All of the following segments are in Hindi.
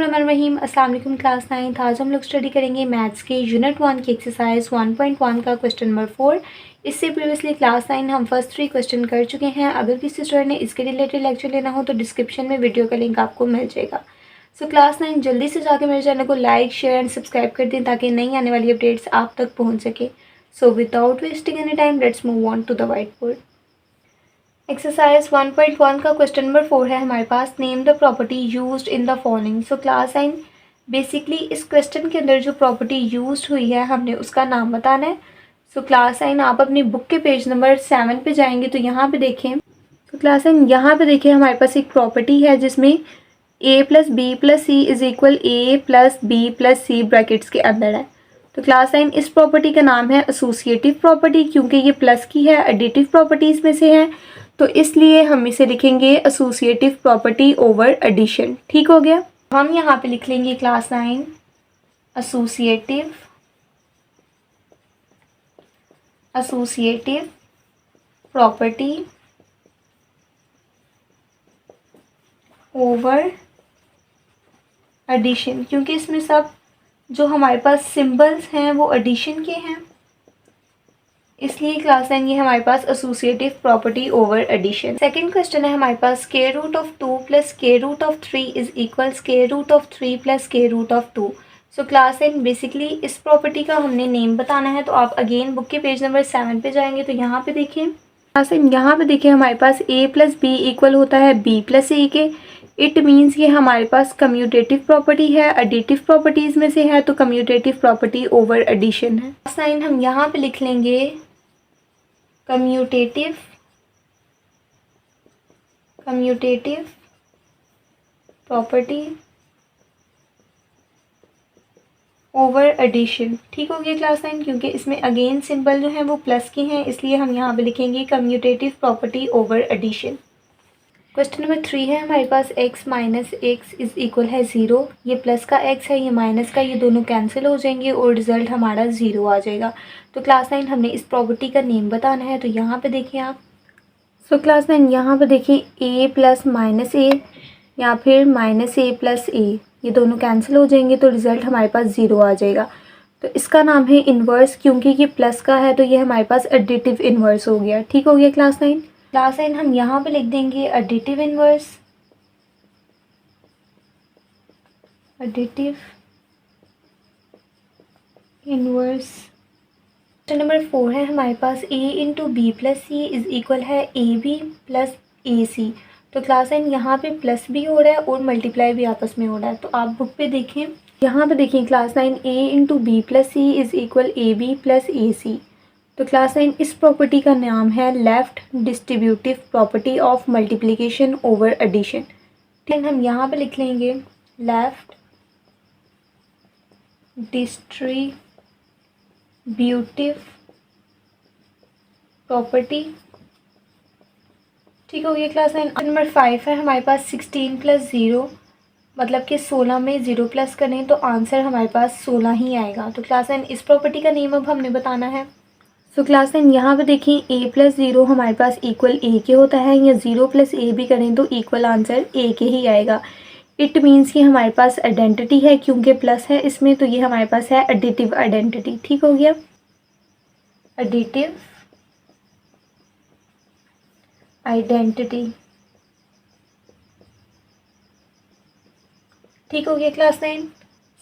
रहीम अस्सलाम वालेकुम क्लास 9। आज हम लोग स्टडी करेंगे मैथ्स के यूनिट 1 की एक्सरसाइज 1.1 का क्वेश्चन नंबर 4। इससे प्रीवियसली क्लास 9 हम फर्स्ट 3 क्वेश्चन कर चुके हैं। अगर किसी स्टूडेंट ने इसके रिलेटेड लेक्चर लेना हो तो डिस्क्रिप्शन में वीडियो का लिंक आपको मिल जाएगा। सो क्लास 9 जल्दी से जाकर मेरे चैनल को लाइक शेयर एंड सब्सक्राइब कर दें ताकि नई आने वाली अपडेट्स आप तक पहुँच सके। So without wasting any time let's move on to the whiteboard. Exercise 1.1 का क्वेश्चन नंबर 4 है हमारे पास। Name the property used in the following. So class 9 basically इस क्वेश्चन के अंदर जो प्रॉपर्टी यूज्ड हुई है हमने उसका नाम बताना है। सो क्लास 9 आप अपनी बुक के पेज नंबर 7 पे जाएंगे तो यहाँ पे देखें। तो क्लास 9 यहाँ पे देखें हमारे पास एक प्रॉपर्टी है जिसमें a plus B plus C is equal A plus B plus C brackets के अंदर है। तो क्लास 9 इस प्रॉपर्टी का नाम है एसोसिएटिव प्रॉपर्टी, क्योंकि ये प्लस की है, एडिटिव प्रॉपर्टीज़ में से है, तो इसलिए हम इसे लिखेंगे एसोसिएटिव प्रॉपर्टी ओवर एडिशन। ठीक हो गया। हम यहाँ पे लिख लेंगे class 9 associative property over addition, क्योंकि इसमें सब जो हमारे पास सिंबल्स हैं वो एडिशन के हैं, इसलिए क्लास 9 ये हमारे पास associative property over addition. Second question है हमारे पास square root of 2 plus square root of 3 is equal square root of 3 plus square root of 2। So class 9 basically इस प्रॉपर्टी का हमने नेम बताना है। तो आप अगेन बुक के पेज नंबर 7 पे जाएंगे तो यहाँ पे देखिए क्लास 9 यहाँ पे देखिए हमारे पास a प्लस बी इक्वल होता है b प्लस ए के। इट मीन्स ये हमारे पास कम्यूटेटिव प्रॉपर्टी है, एडिटिव प्रॉपर्टीज़ में से है, तो कम्यूटेटिव प्रॉपर्टी ओवर एडिशन है। क्लास 9 हम यहाँ पे लिख लेंगे कम्यूटेटिव प्रॉपर्टी ओवर एडिशन। ठीक हो गया क्लास 9, क्योंकि इसमें अगेन सिंबल जो है वो प्लस के हैं, इसलिए हम यहाँ पे लिखेंगे commutative property over addition. Question number 3 है हमारे पास x minus X is equal है 0। ये प्लस का x है, ये माइनस का, ये दोनों कैंसिल हो जाएंगे और रिजल्ट हमारा 0 आ जाएगा। तो क्लास 9 हमने इस प्रॉपर्टी का नेम बताना है। तो यहाँ पे देखिए आप। सो क्लास 9 यहाँ पे देखिए a प्लस माइनस ए या फिर माइनस ए प्लस ए, ये दोनों कैंसिल हो जाएंगे तो रिज़ल्ट हमारे पास 0 आ जाएगा। तो इसका नाम है इन्वर्स, क्योंकि ये प्लस का है तो ये हमारे पास एडिटिव इन्वर्स हो गया। ठीक हो गया क्लास 9। क्लास 9 हम यहाँ पे लिख देंगे एडिटिव इन्वर्स। क्वेश्चन नंबर 4 है हमारे पास a into B plus C is equal है A B plus A C. तो क्लास 9 यहाँ पे प्लस भी हो रहा है और मल्टीप्लाई भी आपस में हो रहा है। तो आप बुक पे देखें, यहाँ पे देखिए class 9 a into B plus C is equal A B plus A C. तो क्लास 9 इस प्रॉपर्टी का नाम है left distributive property of multiplication over addition. ठीक, हम यहाँ पे लिख लेंगे लेफ्ट डिस्ट्रीब्यूटिव प्रॉपर्टी। ठीक हो गया क्लास 9। नंबर 5 है हमारे पास 16 प्लस 0, मतलब कि 16 में 0 प्लस करें तो आंसर हमारे पास 16 ही आएगा। तो क्लास 9 इस प्रॉपर्टी का नेम अब हमने बताना है। सो क्लास 9 यहाँ पे देखिए a प्लस 0 हमारे पास इक्वल a के होता है, या 0 प्लस a भी करें तो इक्वल आंसर a के ही आएगा। इट मीन्स कि हमारे पास आइडेंटिटी है, क्योंकि प्लस है इसमें, तो ये हमारे पास है एडिटिव आइडेंटिटी। ठीक हो गया, एडिटिव आइडेंटिटी। ठीक हो गया क्लास 9।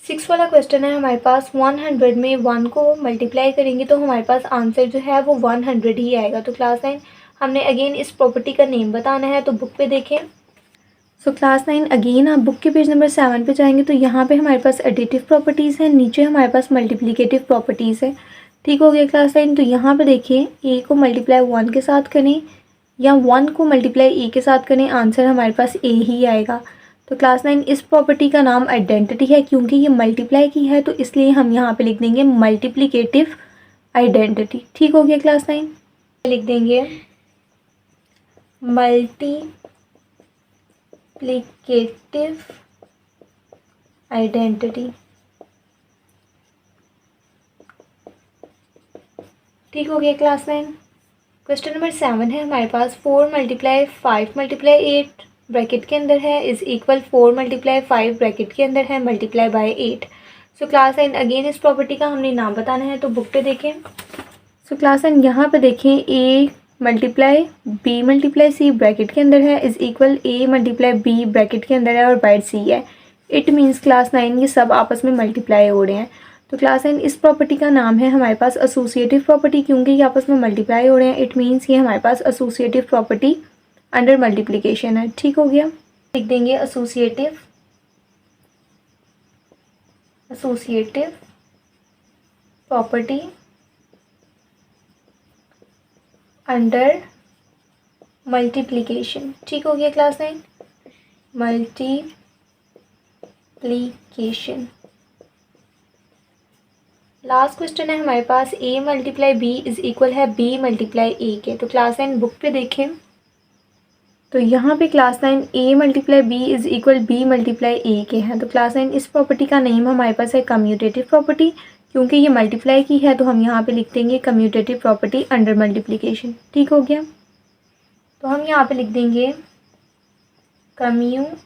6 वाला क्वेश्चन है हमारे पास 100 में 1 को मल्टीप्लाई करेंगे तो हमारे पास आंसर जो है वो 100 ही आएगा। तो क्लास 9 हमने अगेन इस प्रॉपर्टी का नेम बताना है। तो बुक पे देखें। सो क्लास 9 अगेन आप बुक के पेज नंबर 7 पे जाएंगे तो यहाँ पे हमारे पास एडिटिव प्रॉपर्टीज़ हैं, नीचे हमारे पास मल्टीप्लिकेटिव प्रॉपर्टीज़ है। ठीक हो गया क्लास 9। तो यहाँ पे देखिए a को मल्टीप्लाई 1 के साथ करें या 1 को मल्टीप्लाई a के साथ करें, आंसर हमारे पास a ही आएगा। तो क्लास 9 इस प्रॉपर्टी का नाम आइडेंटिटी है, क्योंकि ये मल्टीप्लाई की है तो इसलिए हम यहाँ पे लिख देंगे मल्टीप्लिकेटिव आइडेंटिटी। ठीक हो गया क्लास 9, लिख देंगे मल्टीप्लिकेटिव आइडेंटिटी। ठीक हो गया क्लास 9। क्वेश्चन नंबर 7 है हमारे पास 4 मल्टीप्लाई 5 मल्टीप्लाई 8 ब्रैकेट के अंदर है इज़ इक्वल 4 मल्टीप्लाई 5 ब्रैकेट के अंदर है multiply by 8। So class 9 again इस प्रॉपर्टी का हमने नाम बताना है, तो बुक पे देखें। सो क्लास 9 यहाँ पे देखें A multiply B multiply C bracket के अंदर है is equal A multiply B bracket के अंदर है और बाय सी है। इट मीन्स क्लास 9 ये सब आपस में मल्टीप्लाई हो रहे हैं। तो क्लास 9 इस प्रॉपर्टी का नाम है हमारे पास एसोसिएटिव प्रॉपर्टी, क्योंकि ये आपस में मल्टीप्लाई हो रहे हैं। इट मीन्स ये हमारे पास एसोसिएटिव प्रॉपर्टी अंडर मल्टीप्लिकेशन है। ठीक हो गया, लिख देंगे एसोसिएटिव प्रॉपर्टी अंडर मल्टीप्लिकेशन। ठीक हो गया क्लास 9, मल्टीप्लिकेशन। लास्ट क्वेश्चन है हमारे पास a multiply B is equal है b मल्टीप्लाई ए के। तो क्लास 9 बुक पे देखें, तो यहाँ पे class 9 a multiply B is equal b multiply A के हैं। तो क्लास 9 इस प्रॉपर्टी का नेम हमारे पास है कम्यूटेटिव प्रॉपर्टी, क्योंकि ये मल्टीप्लाई की है तो हम यहाँ पे लिख देंगे कम्यूटेटिव प्रॉपर्टी अंडर मल्टीप्लिकेशन। ठीक हो गया, तो हम यहाँ पे लिख देंगे कम्यूटेटिव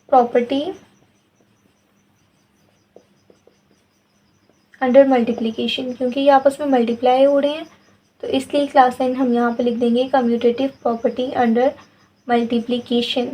प्रॉपर्टी अंडर मल्टीप्लिकेशन, क्योंकि ये आपस में मल्टीप्लाई हो रहे हैं, तो इसलिए क्लास 9 हम यहाँ पे लिख देंगे कम्यूटेटिव प्रॉपर्टी अंडर मल्टीप्लिकेशन।